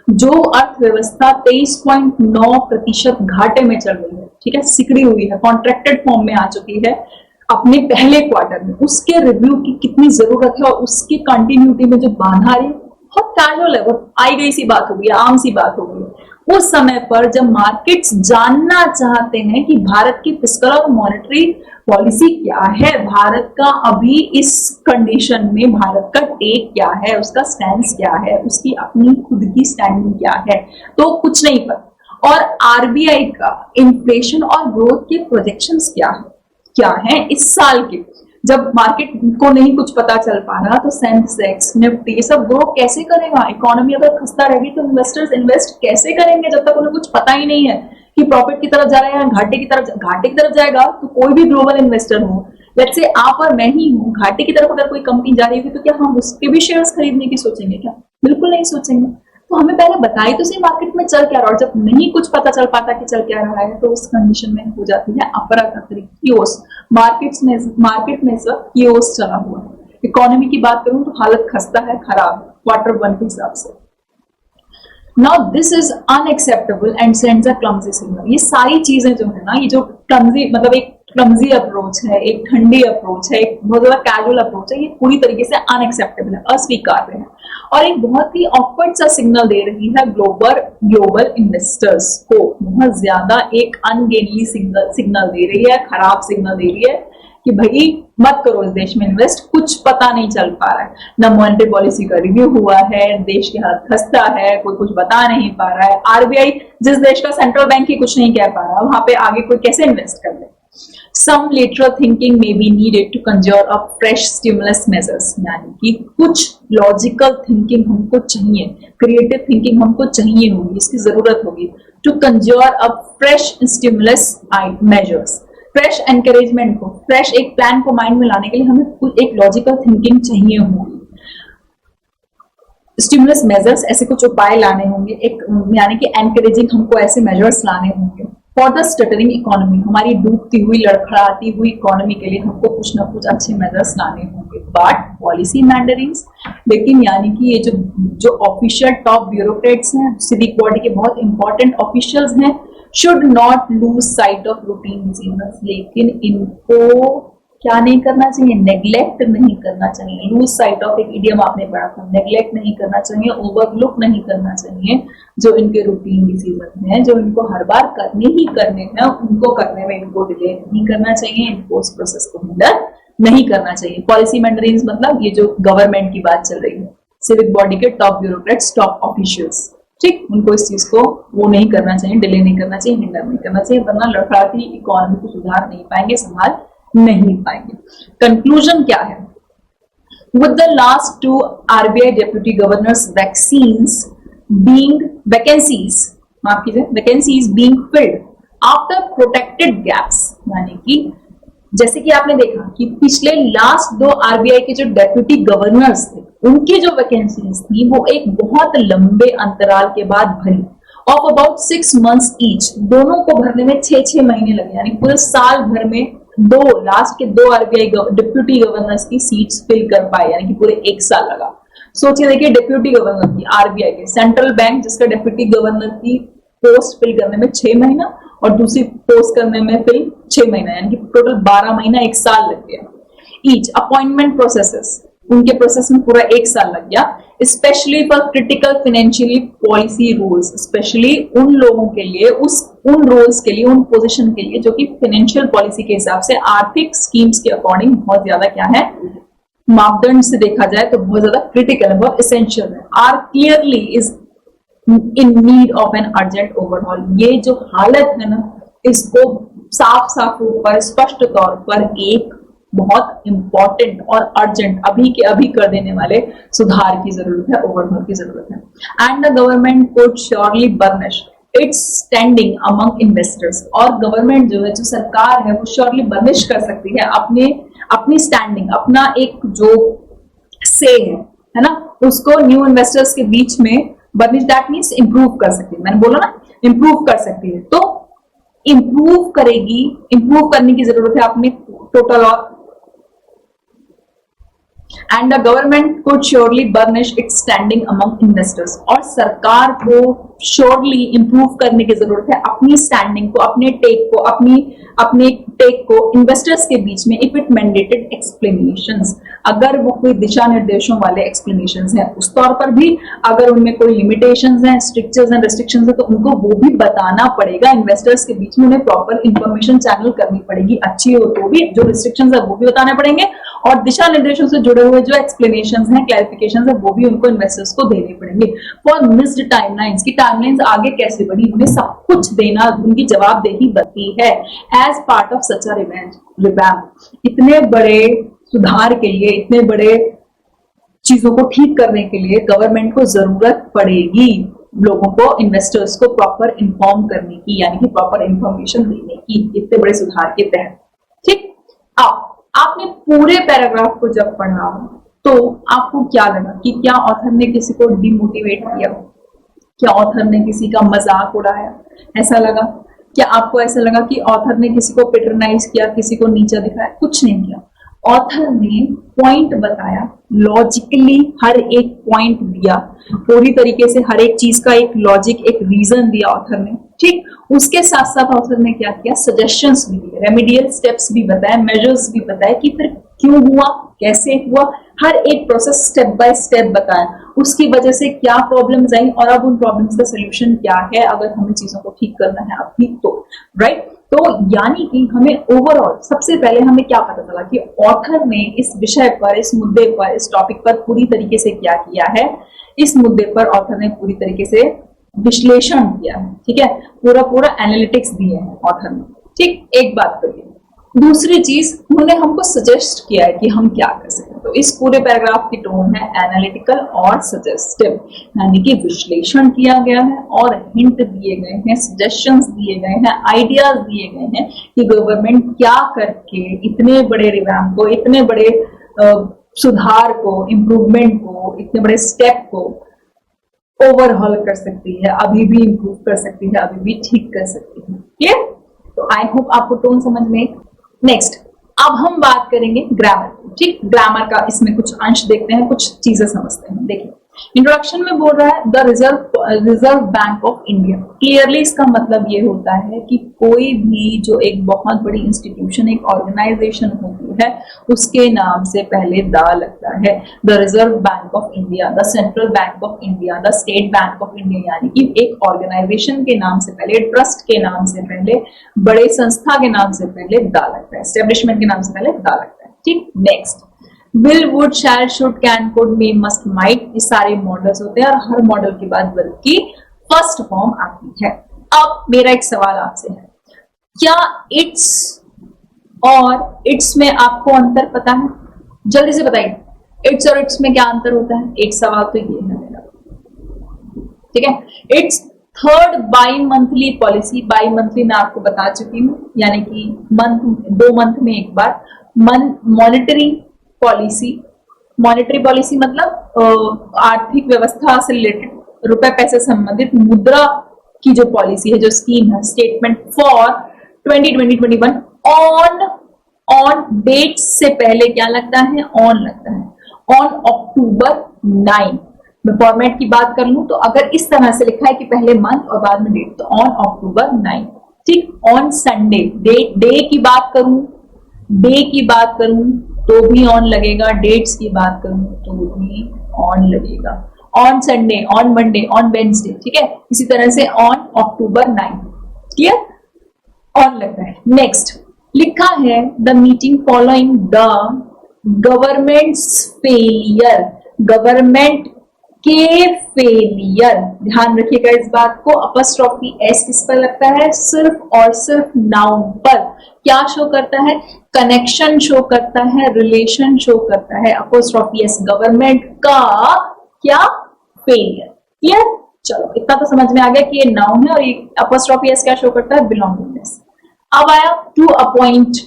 जो अर्थव्यवस्था 23.9% घाटे में चल रही है, ठीक है, सिकड़ी हुई है, कॉन्ट्रैक्टेड फॉर्म में आ चुकी है अपने पहले क्वार्टर में, उसके रिव्यू की कितनी जरूरत है और उसकी कंटिन्यूटी में जो बाधा आ रही है, बहुत कैजुअल है, बहुत आई गई सी बात हो गई, आम सी बात हो गई। उस समय पर जब मार्केट्स जानना चाहते हैं कि भारत की फिस्कल और मॉनेटरी पॉलिसी क्या है, भारत का अभी इस कंडीशन में भारत का टेक क्या है, उसका स्टैंड क्या है, उसकी अपनी खुद की स्टैंडिंग क्या है, तो कुछ नहीं पता। और आरबीआई का इन्फ्लेशन और ग्रोथ के प्रोजेक्शंस क्या है इस साल के, जब मार्केट को नहीं कुछ पता चल पा रहा, तो सेंसेक्स, निफ्टी, ये सब ग्रो कैसे करेगा? इकोनॉमी अगर खस्ता रहेगी तो इन्वेस्टर्स इन्वेस्ट कैसे करेंगे जब तक उन्हें कुछ पता ही नहीं है कि प्रॉफिट की तरफ जा रहा है या घाटे की तरफ जाएगा। तो कोई भी ग्लोबल इन्वेस्टर हो, लेट्स से आप और मैं ही हूँ, घाटे की तरफ अगर कोई कंपनी जा रही होगी तो क्या हम उसके भी शेयर्स खरीदने की सोचेंगे? क्या, बिल्कुल नहीं सोचेंगे। तो हमें पहले बताइए तो सही मार्केट में चल क्या रहा है, और जब नहीं कुछ पता चल पाता कि चल क्या रहा है, तो उस कंडीशन में हो जाती है अफरा तफरी, कियोस। मार्केट में सब कियोस चला हुआ है। इकोनॉमी की बात करूं तो हालत खस्ता है, खराब, क्वार्टर 1 के हिसाब से। Now this is unacceptable and sends a clumsy signal. ये सारी चीजें जो है ना, ये जो क्लमजी, मतलब एक क्लमजी अप्रोच है, एक ठंडी अप्रोच है, एक बहुत ज्यादा कैजुअल अप्रोच है, ये पूरी तरीके से अनएक्सेप्टेबल है, अस्वीकार्य है, और एक बहुत ही ऑकवर्ड सा सिग्नल दे रही है ग्लोबल इन्वेस्टर्स को। बहुत ज्यादा एक अनगेनली सिग्नल दे रही है, खराब सिग्नल दे रही है कि भाई मत करो इस देश में इन्वेस्ट, कुछ पता नहीं चल पा रहा है, ना मॉनेटरी पॉलिसी का रिव्यू हुआ है, देश की हालत खस्ता है, कोई कुछ बता नहीं पा रहा है। आरबीआई, जिस देश का सेंट्रल बैंक ही कुछ नहीं कह पा रहा, वहां पे आगे कोई कैसे इन्वेस्ट कर ले। Some lateral thinking may be needed to conjure up fresh stimulus measures, यानी कि कुछ लॉजिकल थिंकिंग हमको चाहिए, क्रिएटिव थिंकिंग हमको चाहिए होगी, इसकी जरूरत होगी to conjure up fresh stimulus measures, fresh encouragement को, फ्रेश एक प्लान को माइंड में लाने के लिए हमें एक लॉजिकल थिंकिंग चाहिए होगी। स्टिमुलस मेजर्स, ऐसे कुछ उपाय लाने होंगे, एक यानी कि एनकरेजिंग हमको ऐसे मेजर्स लाने होंगे फॉर द स्टटरिंग इकोनॉमी, हमारी डूबती हुई लड़खड़ाती हुई इकोनॉमी के लिए हमको कुछ ना कुछ अच्छे मेजर्स लाने होंगे। बट पॉलिसी मैंडरिंग्स, लेकिन यानी कि ये जो ऑफिशियल टॉप ब्यूरोक्रेट्स हैं, सिविक बॉडी के बहुत इंपॉर्टेंट ऑफिशियल्स हैं, should not lose sight of routine decisions, लेकिन इनको क्या नहीं करना चाहिए, नेग्लेक्ट नहीं करना चाहिए। लूज साइट ऑफ एक इडियम आपने पढ़ा था, नेग्लेक्ट नहीं करना चाहिए, ओवरलुक नहीं करना चाहिए जो इनके रूटीन डिसीजन हैं, जो इनको हर बार करने ही करने हैं, उनको करने में इनको डिले नहीं करना चाहिए, इनको उस प्रोसेस को हिंडर नहीं करना चाहिए। पॉलिसी मेंटरिंग्स मतलब ये जो गवर्नमेंट की बात चल रही है, सिविक बॉडी के टॉप ब्यूरोक्रेट्स, टॉप ऑफिशियल्स, ठीक, उनको इस चीज को वो नहीं करना चाहिए, डिले नहीं करना चाहिए, हिंडर नहीं करना चाहिए, वरना लड़खड़ाती इकोनॉमी को सुधार नहीं पाएंगे, संभाल नहीं पाएंगे। कंक्लूजन क्या है? With the last two RBI deputy governors vacancies being filled after protected gaps, यानी कि जैसे कि आपने देखा कि पिछले लास्ट दो आरबीआई के जो डेप्यूटी गवर्नर्स थे, उनकी जो वैकेंसीज थी वो एक बहुत लंबे अंतराल के बाद भरी, ऑफ अबाउट 6 months ईच, दोनों को भरने में 6 महीने लगे, यानी पूरे साल भर में लास्ट के दो आरबीआई डिप्यूटी गवर्नर्स की सीट्स फिल कर पाए, यानी कि पूरे 1 साल लगा। सोचिए, देखिए, डिप्यूटी गवर्नर की आरबीआई के, सेंट्रल बैंक जिसका डिप्यूटी गवर्नर की पोस्ट फिल करने में 6 महीना और दूसरी पोस्ट करने में फिल 6 महीना, यानी कि टोटल 12 महीना, 1 साल लग गया। ईच अपॉइंटमेंट प्रोसेसेस, उनके प्रोसेस में पूरा 1 साल लग गया। Specially for critical financially policy rules, specially उन लोगों के लिए, उन रोल्स के लिए, उन पोजीशन के लिए जो कि फाइनेंशियल पॉलिसी के हिसाब से, आर्थिक स्कीम्स के अकॉर्डिंग बहुत ज्यादा क्या है, मापदंड से देखा जाए तो बहुत ज्यादा क्रिटिकल है, बहुत एसेंशियल है, are clearly is in need of an urgent overhaul. ये जो हालत है ना, इसको साफ साफ रूप पर, स्पष्ट तौर पर एक बहुत इंपॉर्टेंट और अर्जेंट, अभी के अभी कर देने वाले सुधार की जरूरत है, ओवरहॉल की जरूरत है। And the government could surely burnish it's standing among investors, और गवर्नमेंट जो है, जो सरकार है, वो श्योरली बर्निश कर सकती है अपनी स्टैंडिंग, अपना एक जो से है ना, उसको न्यू इन्वेस्टर्स के बीच में बर्निश, दैट मीन्स इंप्रूव कर सकती है, मैंने बोला ना, इंप्रूव कर सकती है, तो इंप्रूव करेगी, इंप्रूव करने की जरूरत है अपने टोटल, और and the government could surely burnish it's standing among investors, और सरकार को श्योरली इंप्रूव करने की जरूरत है अपनी स्टैंडिंग को, अपने टेक को इन्वेस्टर्स के बीच में, इफ इट मैंडेटेड एक्सप्लेनेशंस, अगर वो कोई दिशा निर्देशों वाले एक्सप्लेनेशंस हैं, उस तौर पर भी अगर उनमें कोई लिमिटेशंस हैं, स्ट्रिक्चर्स एंड रेस्ट्रिक्शंस है, तो उनको वो भी बताना पड़ेगा इन्वेस्टर्स के बीच में, उन्हें प्रॉपर इंफॉर्मेशन चैनल करनी पड़ेगी, अच्छी हो तो भी, जो रिस्ट्रिक्शंस है वो भी बताने पड़ेंगे, और दिशा निर्देशों से जुड़े हुए जो एक्सप्लेनेशंस हैं, क्लैरिफिकेशंस है, वो भी उनको इन्वेस्टर्स को देने पड़ेंगे। फॉर मिस्ड टाइमलाइंस, की टाइमलाइंस आगे कैसे बढ़ी, उन्हें सब कुछ देना, उनकी जवाबदेही बनती है as part of such a revamp. इतने बड़े सुधार के लिए, इतने बड़े चीजों को ठीक करने के लिए गवर्नमेंट को जरूरत पड़ेगी लोगों को, इन्वेस्टर्स को प्रॉपर इन्फॉर्म करने की, यानी कि प्रॉपर इंफॉर्मेशन देने की, इतने बड़े सुधार के तहत। ठीक, अब आपने पूरे पैराग्राफ को जब पढ़ा तो आपको क्या लगा कि क्या ऑथर ने किसी को डिमोटिवेट किया, क्या ऑथर ने किसी का मजाक उड़ाया, ऐसा लगा? क्या आपको ऐसा लगा कि ऑथर ने किसी को पेट्रोनाइज किया, किसी को नीचा दिखाया? कुछ नहीं किया। ऑथर ने पॉइंट बताया, लॉजिकली हर एक पॉइंट दिया, पूरी तरीके से हर एक चीज का एक लॉजिक, एक रीजन दिया ऑथर ने। ठीक, उसके साथ साथ ऑथर ने क्या किया, सजेशंस भी दिए, रेमेडियल स्टेप्स भी बताए, मेजर्स भी बताए कि फिर क्यों हुआ, कैसे हुआ, हर एक प्रोसेस स्टेप बाय स्टेप बताया, उसकी वजह से क्या प्रॉब्लम्स आई और अब उन प्रॉब्लम्स का सोल्यूशन क्या है अगर हमें चीजों को ठीक करना है अभी तो, राइट। तो यानी कि हमें ओवरऑल सबसे पहले हमें क्या पता चला कि ऑथर ने इस विषय पर, इस मुद्दे पर, इस टॉपिक पर पूरी तरीके से क्या किया है, इस मुद्दे पर ऑथर ने पूरी तरीके से विश्लेषण किया है। ठीक है, पूरा एनालिटिक्स दिए हैं ऑथर ने। ठीक, एक बात करिए, दूसरी चीज उन्होंने हमको सजेस्ट किया है कि हम क्या कर सकते हैं। तो इस पूरे पैराग्राफ की टोन है एनालिटिकल और सजेस्टिव, यानी कि विश्लेषण किया गया है और हिंट दिए गए हैं, सजेशंस दिए गए हैं, आइडियाज दिए गए हैं कि गवर्नमेंट क्या करके इतने बड़े रिवैम्प को, इतने बड़े सुधार को, इम्प्रूवमेंट को, इतने बड़े स्टेप को ओवरहॉल कर सकती है, अभी भी इम्प्रूव कर सकती है, अभी भी ठीक कर सकती है। क्लियर? तो आई होप आपको टोन समझ में। नेक्स्ट, अब हम बात करेंगे ग्रामर की। ठीक, ग्रामर का इसमें कुछ अंश देखते हैं, कुछ चीजें समझते हैं। देखिए, इंट्रोडक्शन में बोल रहा है the reserve bank of India. Clearly इसका मतलब ये होता है कि कोई भी जो एक बहुत बड़ी इंस्टीट्यूशन, एक ऑर्गेनाइजेशन होती है, उसके नाम से पहले द लगता है। The reserve bank of India, the central bank of India, the state bank of India, यानी कि एक ऑर्गेनाइजेशन के नाम से पहले, ट्रस्ट के नाम से पहले, बड़े संस्था के नाम से पहले द लगता है, एस्टेब्लिशमेंट के नाम से पहले द लगता है। ठीक, next, will, would, shall, should, can, could, may, must, might, ये सारे मॉडल्स होते हैं और हर मॉडल के बाद वर्ब की फर्स्ट फॉर्म आती है। अब मेरा एक सवाल आपसे है, क्या इट्स और इट्स में आपको अंतर पता है? जल्दी से बताइए, इट्स और इट्स में क्या अंतर होता है? एक सवाल तो ये है मेरा। ठीक है, it's third by monthly policy. By monthly मैं आपको बता चुकी हूँ, यानी कि मंथ, 2 मंथ में एक बार। मॉनिटरी पॉलिसी, मॉनिटरी पॉलिसी मतलब आर्थिक व्यवस्था से रिलेटेड, रुपए पैसे से संबंधित मुद्रा की जो पॉलिसी है, जो स्कीम है, स्टेटमेंट फॉर 2020-21 ऑन डेट से पहले क्या लगता है? ऑन लगता है, ऑन October 9। मैं फॉर्मेट की बात कर लूं तो अगर इस तरह से लिखा है कि पहले मंथ और बाद में डेट, तो ऑन October 9। ठीक, ऑन संडे, डे की बात करूं, डे की बात करूं तो भी ऑन लगेगा, डेट्स की बात करूं तो भी ऑन लगेगा, on Sunday, on Monday, on Wednesday. ठीक है, इसी तरह से ऑन October 9। क्लियर? ऑन लगता है। नेक्स्ट लिखा है the meeting following the government's failure, government के फेलियर। ध्यान रखिएगा इस बात को, अपॉस्ट्रोफी एस किस पर लगता है? सिर्फ और सिर्फ नाउन पर। क्या शो करता है? कनेक्शन शो करता है, रिलेशन शो करता है। अपॉस्ट्रोफी एस गवर्नमेंट का क्या? फेलियर। क्लियर? चलो इतना तो समझ में आ गया कि ये नाउन है और ये अपॉस्ट्रोफी एस क्या शो करता है? बिलोंगिंगनेस। अब आया टू अपॉइंट।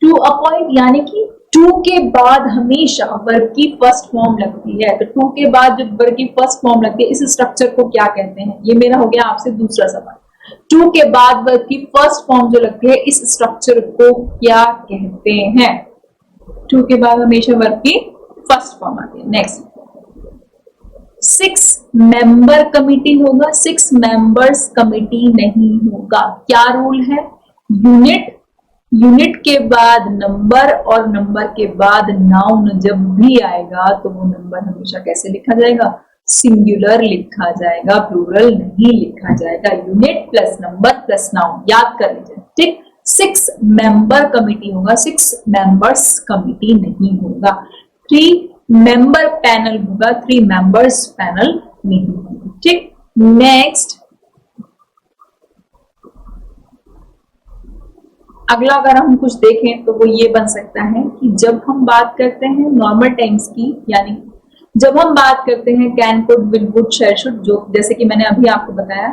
टू अपॉइंट यानी कि टू के बाद हमेशा वर्ब की फर्स्ट फॉर्म लगती है। तो टू के बाद जब वर्ब की फर्स्ट फॉर्म लगती है, इस स्ट्रक्चर को क्या कहते हैं? ये मेरा हो गया आपसे दूसरा सवाल। टू के बाद वर्ब की फर्स्ट फॉर्म जो लगती है, इस स्ट्रक्चर को क्या कहते हैं? टू के बाद हमेशा वर्ब की फर्स्ट फॉर्म आती है। नेक्स्ट, 6 मेंबर कमिटी होगा, 6 मेंबर्स कमिटी नहीं होगा। क्या रूल है? यूनिट, यूनिट के बाद नंबर और नंबर के बाद नाउन जब भी आएगा तो वो नंबर हमेशा कैसे लिखा जाएगा? सिंगुलर लिखा जाएगा, प्लूरल नहीं लिखा जाएगा। Unit plus number plus noun, याद कर लीजिए। ठीक, 6 मेंबर कमिटी होगा, 6 मेंबर्स कमिटी नहीं होगा। 3 मेंबर पैनल होगा, 3 मेंबर्स पैनल नहीं होगा। ठीक, नेक्स्ट अगला अगर हम कुछ देखें तो वो ये बन सकता है कि जब हम बात करते हैं नॉर्मल टाइम्स की, यानी जब हम बात करते हैं can, could, will, would, shall, should, जो जैसे कि मैंने अभी आपको बताया,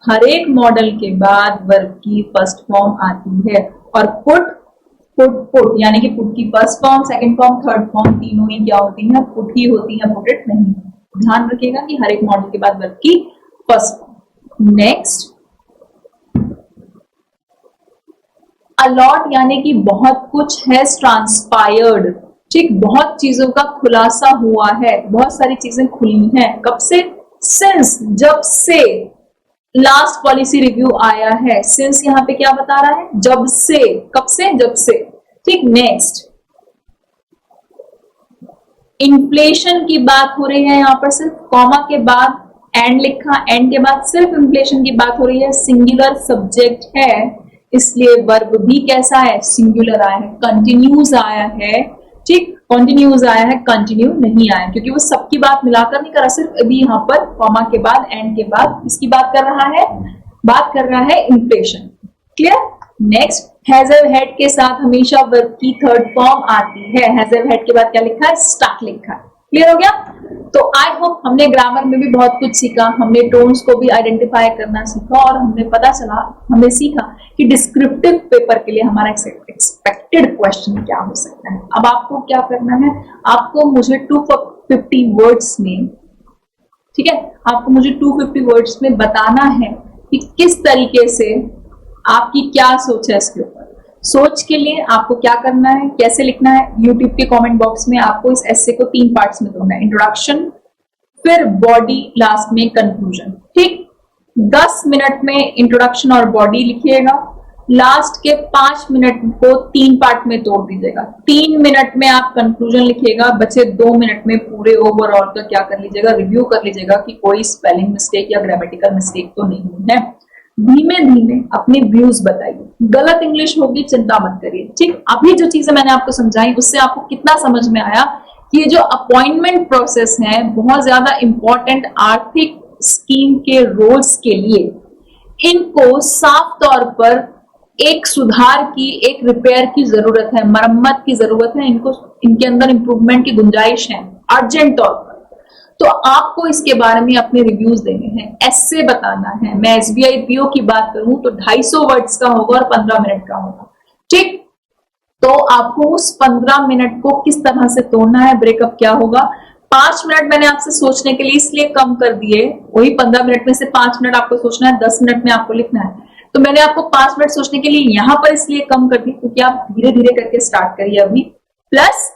हर एक मॉडल के बाद वर्ब की फर्स्ट फॉर्म आती है। और पुट यानी कि पुट की first form, second form, third form तीनों ही क्या होती है? पुट ही होती है, पुट इट नहीं। ध्यान रखिएगा कि हर एक मॉडल के बाद वर्ब की फर्स्ट फॉर्म। नेक्स्ट, अलॉट यानी कि बहुत कुछ है ट्रांसपायर्ड। ठीक, बहुत चीजों का खुलासा हुआ है, बहुत सारी चीजें खुली हैं। कब से? सिंस, जब से लास्ट पॉलिसी रिव्यू आया है। सिंस यहाँ पे क्या बता रहा है? जब से। कब से? जब से। ठीक, नेक्स्ट, इन्फ्लेशन की बात हो रही है, यहाँ पर सिर्फ कॉमा के बाद एंड लिखा, एंड के बाद सिर्फ इन्फ्लेशन की बात हो रही है। सिंगुलर सब्जेक्ट है, इसलिए वर्ब भी कैसा है? सिंगुलर आया है। कंटिन्यूज आया है। ठीक, कंटिन्यूज आया है, कंटिन्यू नहीं आया, क्योंकि वो सबकी बात मिलाकर नहीं कर रहा, सिर्फ अभी यहाँ पर कॉमा के बाद एंड के बाद इसकी बात कर रहा है, बात कर रहा है inflation. Clear? Next, has have had के साथ हमेशा वर्ब की थर्ड फॉर्म आती है। हैज हैव हैड के बाद क्या लिखा है? स्टक लिखा है। क्लियर हो गया? तो आई होप हमने ग्रामर में भी बहुत कुछ सीखा, हमने टोन्स को भी आइडेंटिफाई करना सीखा और हमने सीखा कि डिस्क्रिप्टिव पेपर के लिए हमारा एक्सपेक्टेड क्वेश्चन क्या हो सकता है। अब आपको क्या करना है? आपको मुझे 250 वर्ड्स में, ठीक है, आपको मुझे 250 वर्ड्स में बताना है कि किस तरीके से आपकी क्या सोच है इसके ऊपर। सोच के लिए आपको क्या करना है, कैसे लिखना है? यूट्यूब के कमेंट बॉक्स में आपको इस एस्से को 3 पार्ट्स में तोड़ना है, इंट्रोडक्शन, फिर बॉडी, लास्ट में कंक्लूजन। ठीक, 10 मिनट में इंट्रोडक्शन और बॉडी लिखिएगा, लास्ट के 5 मिनट को 3 पार्ट में तोड़ दीजिएगा। 3 मिनट में आप कंक्लूजन लिखिएगा, बचे 2 मिनट में पूरे ओवरऑल का क्या कर लीजिएगा? रिव्यू कर लीजिएगा कि कोई स्पेलिंग मिस्टेक या ग्रामेटिकल मिस्टेक तो नहीं है। धीमे धीमे अपने व्यूज बताइए, गलत इंग्लिश होगी चिंता मत करिए। ठीक, अभी जो चीजें मैंने आपको समझाई उससे आपको कितना समझ में आया कि ये जो अपॉइंटमेंट प्रोसेस है बहुत ज्यादा इंपॉर्टेंट आर्थिक स्कीम के रोल्स के लिए, इनको साफ तौर पर एक सुधार की, एक रिपेयर की जरूरत है, मरम्मत की जरूरत है, इनके अंदर इंप्रूवमेंट की गुंजाइश है अर्जेंट तौर पर। तो आपको इसके बारे में अपने रिव्यूज देने हैं, एस्से बताना है। मैं एसबीआई पीओ की बात करूं तो 250 वर्ड्स का होगा और 15 मिनट का होगा। ठीक, तो आपको उस 15 मिनट को किस तरह से तोड़ना है, ब्रेकअप क्या होगा। 5 मिनट मैंने आपसे सोचने के लिए इसलिए कम कर दिए, वही 15 मिनट में से 5 मिनट आपको सोचना है, 10 मिनट में आपको लिखना है। तो मैंने आपको 5 मिनट सोचने के लिए यहां पर इसलिए कम कर दी क्योंकि आप धीरे धीरे करके स्टार्ट करिए अभी, प्लस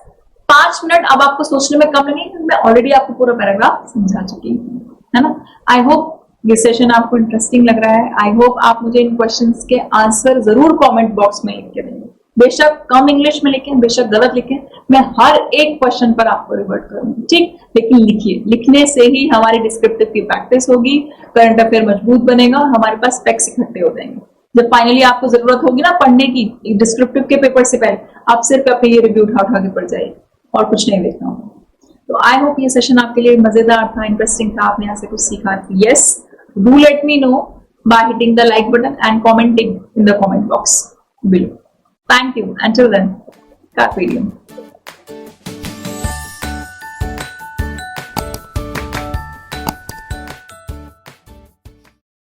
5 मिनट अब आपको सोचने में कम लगे क्योंकि मैं ऑलरेडी आपको पूरा पैराग्राफ समझा चुकी हूँ, है ना। आई होप ये सेशन आपको इंटरेस्टिंग लग रहा है। आई होप आप मुझे इन क्वेश्चंस के आंसर जरूर कमेंट बॉक्स में लिख के देंगे। बेशक कम इंग्लिश में लिखें, बेशक गलत लिखें, मैं हर एक क्वेश्चन पर आपको रिवर्ट करूंगी। ठीक, लेकिन लिखिए, लिखने से ही हमारी डिस्क्रिप्टिव की प्रैक्टिस होगी, करंट अफेयर मजबूत बनेगा, हमारे पास फैक्ट्स इकट्ठे हो जाएंगे। जब फाइनली आपको जरूरत होगी ना पढ़ने की डिस्क्रिप्टिव के पेपर से पहले, आप सिर्फ अपने ये रिव्यू उठा के पढ़ जाइए और कुछ नहीं देखना होगा। तो आई होप ये सेशन आपके लिए मजेदार था, इंटरेस्टिंग था, आपने यहाँ से कुछ सीखा। Yes, do let me know by hitting the like button and commenting in the comment box below. Thank you. Until then, Carpe diem.